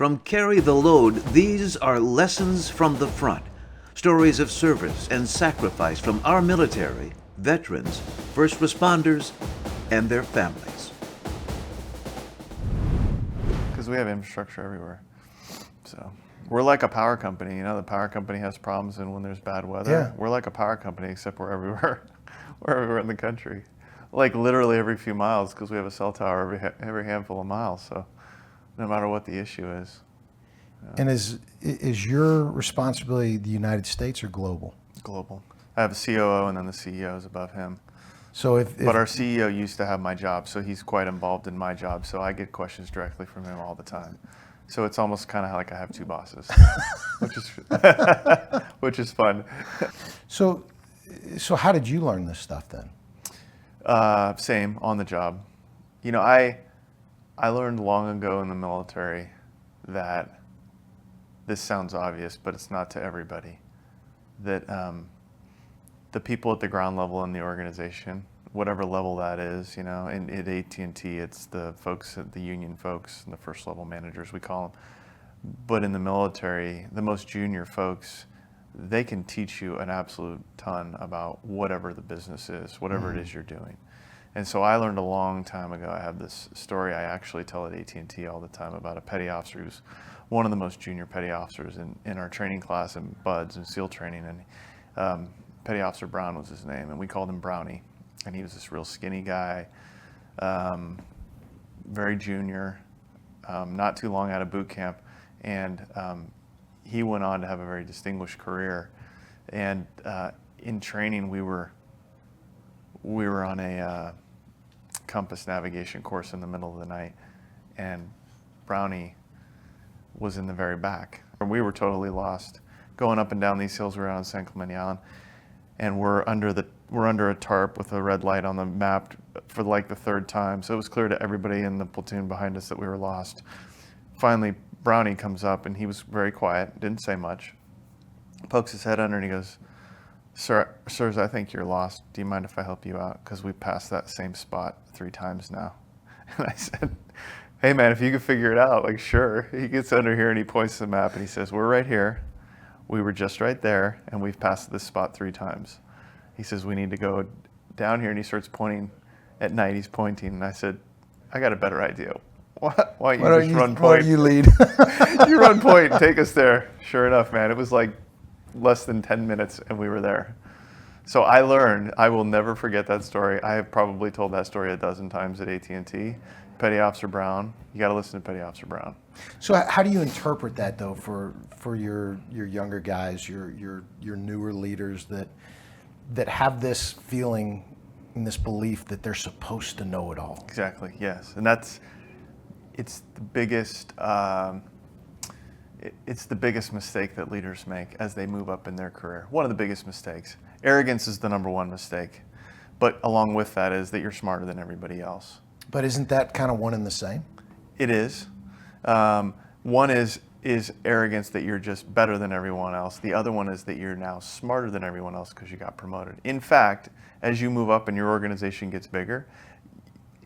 From Carry the Load, these are lessons from the front. Stories of service and sacrifice from our military, veterans, first responders, and their families. Because we have infrastructure everywhere. So we're like a power company. You know, the power company has problems, and when there's bad weather, Yeah. we're like a power company, except we're everywhere. We're everywhere in the country. Like literally every few miles, because we have a cell tower every handful of miles. So no matter what the issue is. And is your responsibility the United States or global? Global. I have a COO, and then the CEO is above him. So if But our CEO used to have my job, so he's quite involved in my job. So I get questions directly from him all the time. So it's almost kind of like I have two bosses, which is fun. So how did you learn this stuff then? Same, on the job. You know, I learned long ago in the military that this sounds obvious, but it's not to everybody, that the people at the ground level in the organization, whatever level that is, you know, and at AT&T, it's the folks, the union folks, and the first level managers, we call them. But in the military, the most junior folks, they can teach you an absolute ton about whatever the business is, whatever it is you're doing. And so I learned a long time ago, I have this story I actually tell at AT&T all the time about a petty officer who's one of the most junior petty officers in our training class in BUDS and SEAL training. And Petty Officer Brown was his name, and we called him Brownie. And he was this real skinny guy, very junior, not too long out of boot camp. And he went on to have a very distinguished career. And in training, we were on a compass navigation course in the middle of the night, and Brownie was in the very back. And we were totally lost. Going up and down these hills, we were on San Clemente Island, and we're under a tarp with a red light on the map for like the third time. So it was clear to everybody in the platoon behind us that we were lost. Finally, Brownie comes up, and he was very quiet, didn't say much, pokes his head under, and he goes, Sirs, I think you're lost. Do you mind if I help you out? Because we passed that same spot 3 times now. And I said, hey man, if you could figure it out, like sure. He gets under here and he points to the map and he says, we're right here. We were just right there, and we've passed this spot 3 times. He says, we need to go down here, and he starts pointing. At night, he's pointing, and I said, I got a better idea. Why don't you run point? Why don't you lead? You run point and take us there. Sure enough, man, it was like less than 10 minutes, and we were there. So I learned, I will never forget that story. I have probably told that story a dozen times at AT&T. Petty Officer Brown, you got to listen to Petty Officer Brown. So how do you interpret that though for your younger guys, your newer leaders that have this feeling and this belief that they're supposed to know it all? Exactly, yes. And it's the biggest mistake that leaders make as they move up in their career. One of the biggest mistakes. Arrogance is the number one mistake. But along with that is that you're smarter than everybody else. But isn't that kind of one and the same? It is. One is arrogance that you're just better than everyone else. The other one is that you're now smarter than everyone else because you got promoted. In fact, as you move up and your organization gets bigger,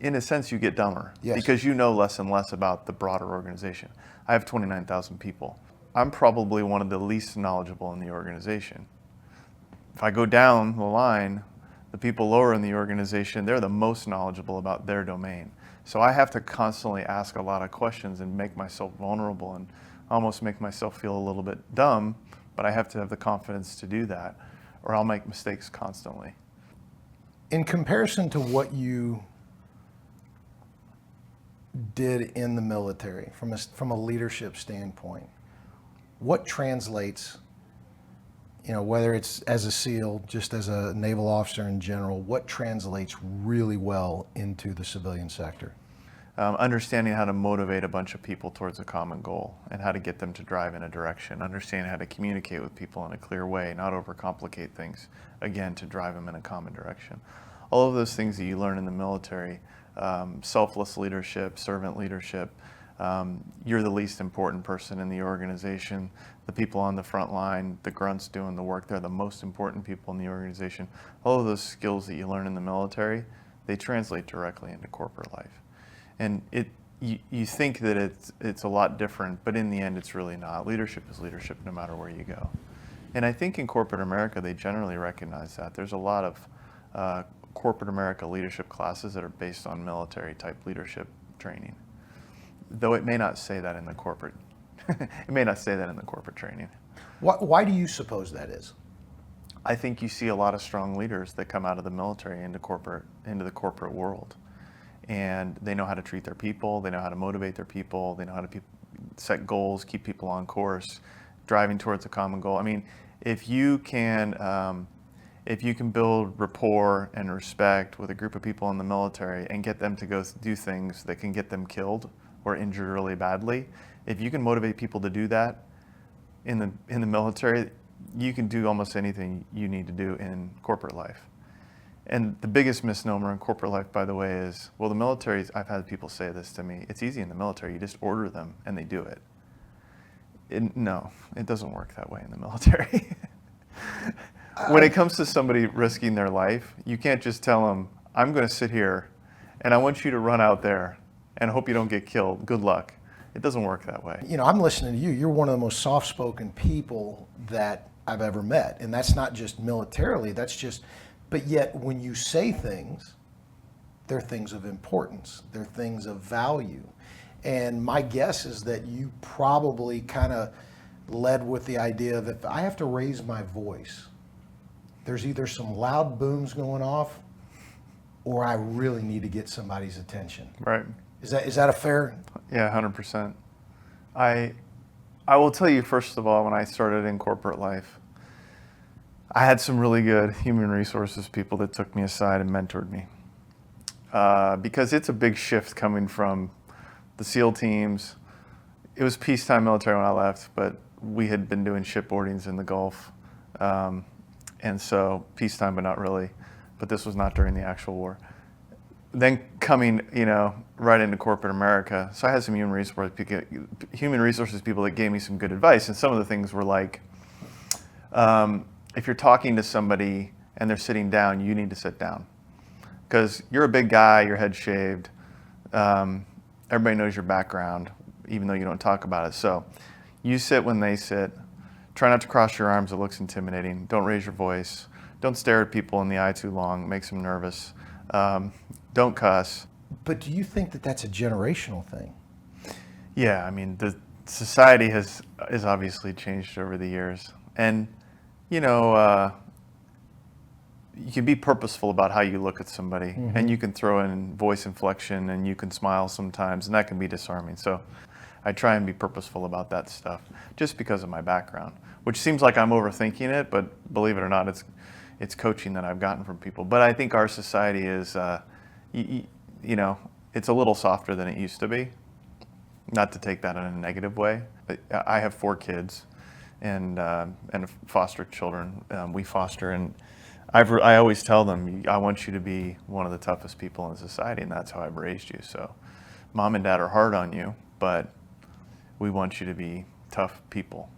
in a sense you get dumber. Yes. Because you know less and less about the broader organization. I have 29,000 people. I'm probably one of the least knowledgeable in the organization. If I go down the line, the people lower in the organization, they're the most knowledgeable about their domain. So I have to constantly ask a lot of questions and make myself vulnerable and almost make myself feel a little bit dumb, but I have to have the confidence to do that, or I'll make mistakes constantly. In comparison to what you did in the military, from a leadership standpoint, what translates, you know, whether it's as a SEAL, just as a naval officer in general, what translates really well into the civilian sector? Understanding how to motivate a bunch of people towards a common goal and how to get them to drive in a direction. Understanding how to communicate with people in a clear way, not overcomplicate things, again, to drive them in a common direction. All of those things that you learn in the military, selfless leadership, servant leadership, you're the least important person in the organization. The people on the front line, the grunts doing the work, they're the most important people in the organization. All of those skills that you learn in the military, they translate directly into corporate life. And you think that it's a lot different, but in the end, it's really not. Leadership is leadership no matter where you go. And I think in corporate America, they generally recognize that. There's a lot of corporate America leadership classes that are based on military type leadership training, though it may not say that in the corporate. It may not say that in the corporate training. Why do you suppose that is? I think you see a lot of strong leaders that come out of the military into the corporate world, and they know how to treat their people. They know how to motivate their people. They know how to set goals, keep people on course, driving towards a common goal. I mean, if you can build rapport and respect with a group of people in the military and get them to go do things that can get them killed or injured really badly, if you can motivate people to do that in the military, you can do almost anything you need to do in corporate life. And the biggest misnomer in corporate life, by the way, is, well, the military, I've had people say this to me, it's easy in the military, you just order them and they do it. No, it doesn't work that way in the military. When it comes to somebody risking their life, you can't just tell them, I'm going to sit here and I want you to run out there and hope you don't get killed. Good luck. It doesn't work that way. You know, I'm listening to you. You're one of the most soft-spoken people that I've ever met. And that's not just militarily, but yet when you say things, they're things of importance. They're things of value. And my guess is that you probably kind of led with the idea that if I have to raise my voice, there's either some loud booms going off or I really need to get somebody's attention. Right. Is that a fair? Yeah, 100%. I will tell you, first of all, when I started in corporate life, I had some really good human resources people that took me aside and mentored me. Because it's a big shift coming from the SEAL teams. It was peacetime military when I left, but we had been doing shipboardings in the Gulf. And so peacetime, but not really. But this was not during the actual war. Then coming, right into corporate America. So I had some human resources people that gave me some good advice. And some of the things were like, if you're talking to somebody and they're sitting down, you need to sit down. Because you're a big guy, your head's shaved. Everybody knows your background, even though you don't talk about it. So you sit when they sit. Try not to cross your arms, it looks intimidating. Don't raise your voice. Don't stare at people in the eye too long, it makes them nervous. Don't cuss. But do you think that that's a generational thing? Yeah, I mean, the society has obviously changed over the years. And, you can be purposeful about how you look at somebody. Mm-hmm. And you can throw in voice inflection and you can smile sometimes, and that can be disarming. So I try and be purposeful about that stuff just because of my background, which seems like I'm overthinking it, but believe it or not, it's coaching that I've gotten from people. But I think our society is, it's a little softer than it used to be. Not to take that in a negative way. But I have 4 kids and foster children. We foster, and I always tell them, I want you to be one of the toughest people in society, and that's how I've raised you. So mom and dad are hard on you, but we want you to be tough people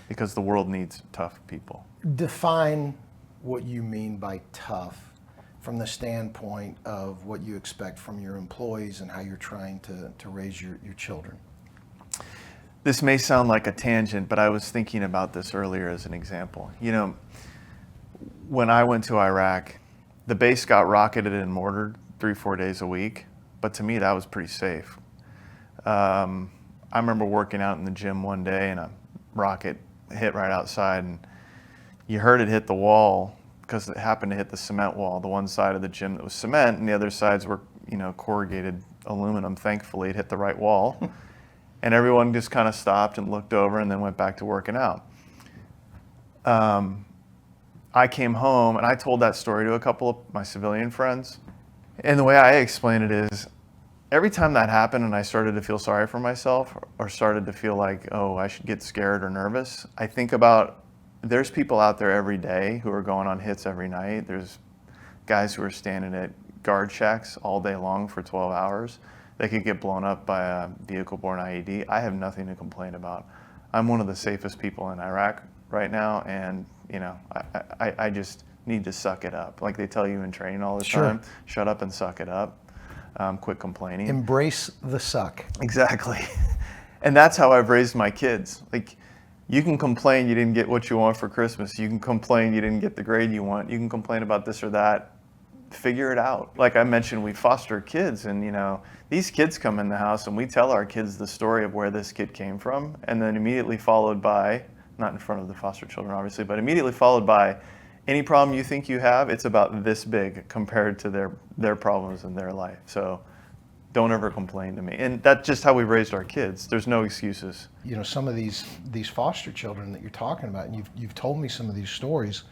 because the world needs tough people. Define what you mean by tough from the standpoint of what you expect from your employees and how you're trying to raise your children. This may sound like a tangent, but I was thinking about this earlier as an example. When I went to Iraq, the base got rocketed and mortared 3-4 days a week, but to me that was pretty safe. I remember working out in the gym one day and a rocket hit right outside, and you heard it hit the wall because it happened to hit the cement wall, the one side of the gym that was cement and the other sides were, corrugated aluminum. Thankfully, it hit the right wall. And everyone just kind of stopped and looked over and then went back to working out. I came home and I told that story to a couple of my civilian friends. And the way I explain it is, every time that happened and I started to feel sorry for myself or started to feel like, oh, I should get scared or nervous, I think about there's people out there every day who are going on hits every night. There's guys who are standing at guard shacks all day long for 12 hours. They could get blown up by a vehicle-borne IED. I have nothing to complain about. I'm one of the safest people in Iraq right now, and I just need to suck it up. Like they tell you in training all the time, shut up and suck it up. quit complaining. Embrace the suck. Exactly. And that's how I've raised my kids. Like, you can complain you didn't get what you want for Christmas. You can complain you didn't get the grade you want. You can complain about this or that. Figure it out. Like I mentioned, we foster kids, and these kids come in the house and we tell our kids the story of where this kid came from, and then immediately followed by, not in front of the foster children obviously, but immediately followed by, any problem you think you have, it's about this big compared to their problems in their life. So don't ever complain to me. And that's just how we raised our kids. There's no excuses. Some of these foster children that you're talking about, and you've told me some of these stories,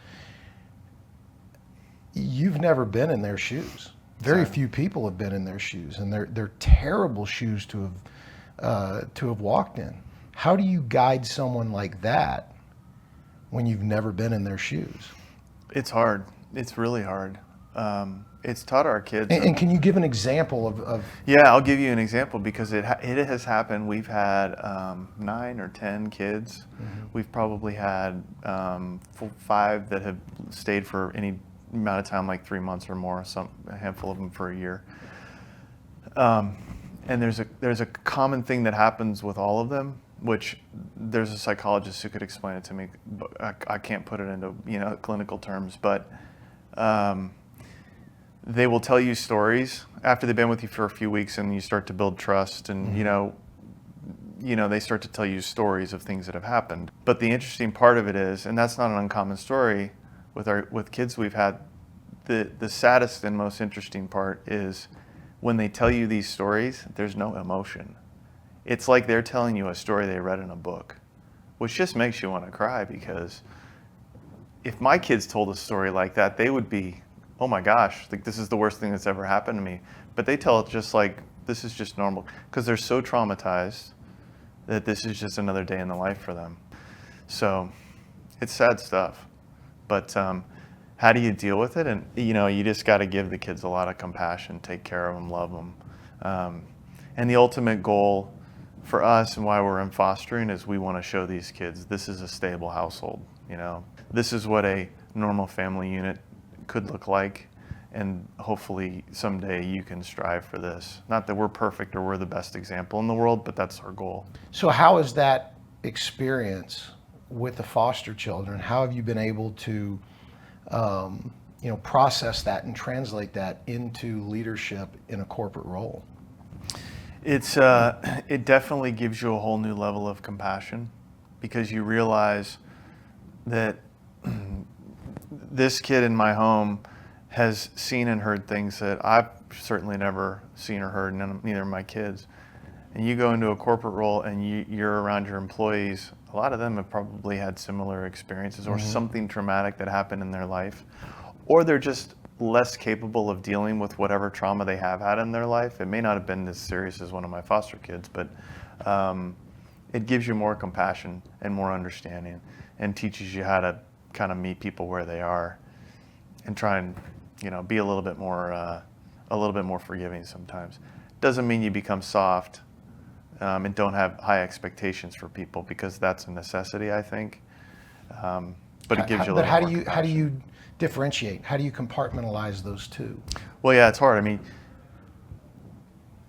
you've never been in their shoes. Very few people have been in their shoes, and they're terrible shoes to have walked in. How do you guide someone like that when you've never been in their shoes? It's hard. It's really hard. It's taught our kids. And can you give an example of? Yeah, I'll give you an example because it has happened. We've had 9 or 10 kids. Mm-hmm. We've probably had 5 that have stayed for any amount of time, like 3 months or more. A handful of them for a year. And there's a common thing that happens with all of them, which there's a psychologist who could explain it to me, but I can't put it into clinical terms. But they will tell you stories after they've been with you for a few weeks, and you start to build trust, and mm-hmm. They start to tell you stories of things that have happened. But the interesting part of it is, and that's not an uncommon story with kids we've had, the saddest and most interesting part is when they tell you these stories, there's no emotion. It's like they're telling you a story they read in a book, which just makes you want to cry, because if my kids told a story like that, they would be, oh my gosh, like this is the worst thing that's ever happened to me. But they tell it just like this is just normal, because they're so traumatized that this is just another day in the life for them. So it's sad stuff. But how do you deal with it? And you just got to give the kids a lot of compassion, take care of them, love them. And the ultimate goal for us and why we're in fostering is we want to show these kids this is a stable household. This is what a normal family unit could look like, and hopefully someday you can strive for this. Not that we're perfect or we're the best example in the world, but that's our goal. So how is that experience with the foster children? How have you been able to process that and translate that into leadership in a corporate role? It definitely gives you a whole new level of compassion, because you realize that this kid in my home has seen and heard things that I've certainly never seen or heard, neither of my kids. And you go into a corporate role and you're around your employees, a lot of them have probably had similar experiences or mm-hmm. something traumatic that happened in their life, or they're just less capable of dealing with whatever trauma they have had in their life. It may not have been as serious as one of my foster kids, but it gives you more compassion and more understanding, and teaches you how to kind of meet people where they are, and try and be a little bit more forgiving sometimes. Doesn't mean you become soft and don't have high expectations for people, because that's a necessity, I think. But it gives you a little more compassion. But how do you differentiate? How do you compartmentalize those two? Well, yeah, it's hard. I mean,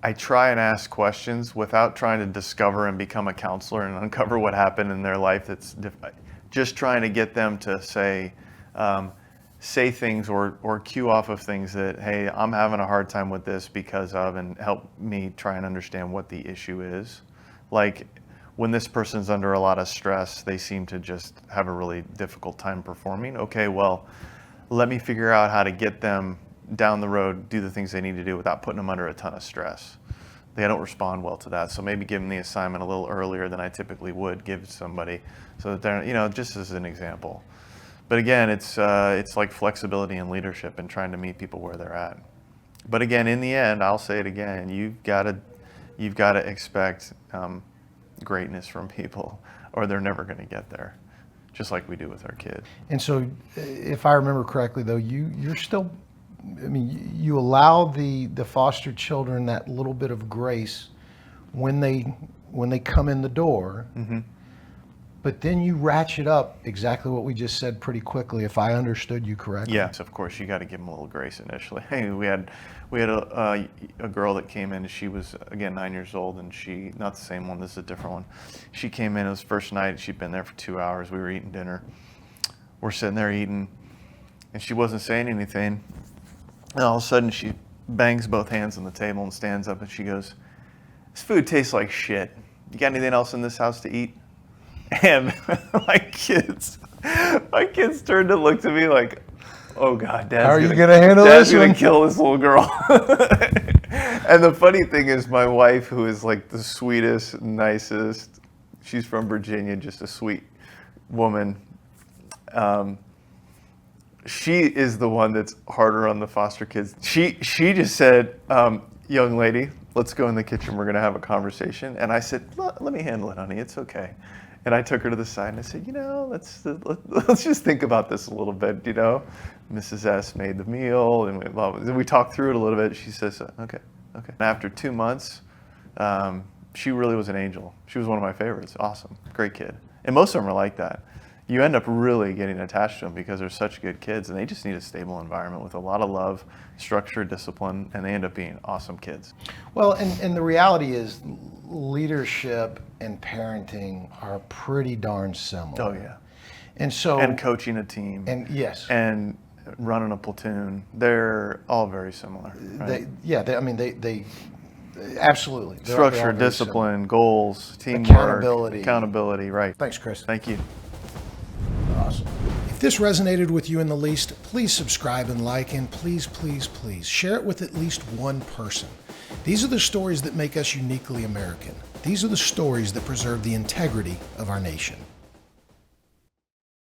I try and ask questions without trying to discover and become a counselor and uncover what happened in their life. That's just trying to get them to say things or cue off of things that, hey, I'm having a hard time with this because of, and help me try and understand what the issue is. Like, when this person's under a lot of stress, they seem to just have a really difficult time performing. Okay, well, let me figure out how to get them down the road, do the things they need to do without putting them under a ton of stress. They don't respond well to that, so maybe give them the assignment a little earlier than I typically would give somebody, so that they're, just as an example. But again, it's like flexibility and leadership and trying to meet people where they're at. But again, in the end, I'll say it again, you've got to expect greatness from people, or they're never going to get there, just like we do with our kids. And so, if I remember correctly, though, you're still, you allow the foster children that little bit of grace when they come in the door. Mm-hmm. But then you ratchet up exactly what we just said pretty quickly, if I understood you correctly. Yes, of course, you got to give them a little grace initially. Hey, we had a girl that came in. She was, again, 9 years old, and she, not the same one, this is a different one. She came in, it was first night. She'd been there for 2 hours. We were eating dinner. We're sitting there eating, and she wasn't saying anything. And all of a sudden, she bangs both hands on the table and stands up, and she goes, "This food tastes like shit. You got anything else in this house to eat?" And my kids turned and looked at me like, "Oh God, Dad's How are you gonna handle Dad's this gonna one?" kill this little girl." And the funny thing is, my wife, who is like the sweetest, nicest, she's from Virginia, just a sweet woman. She is the one that's harder on the foster kids. She just said, "Young lady, let's go in the kitchen. We're gonna have a conversation." And I said, "Let me handle it, honey. It's okay." And I took her to the side and I said, let's just think about this a little bit. Mrs. S made the meal, and we talked through it a little bit. She says, "Okay." And after 2 months, she really was an angel. She was one of my favorites. Awesome, great kid. And most of them are like that. You end up really getting attached to them because they're such good kids, and they just need a stable environment with a lot of love, structure, discipline, and they end up being awesome kids. Well, and the reality is leadership and parenting are pretty darn similar. Oh yeah. And coaching a team. And yes. And running a platoon. They're all very similar. Right? They absolutely. They're all Structure, very discipline, similar. goals, teamwork, accountability, right. Thanks, Chris. Thank you. Awesome. If this resonated with you in the least, please subscribe and like, and please, please, please share it with at least one person. These are the stories that make us uniquely American. These are the stories that preserve the integrity of our nation.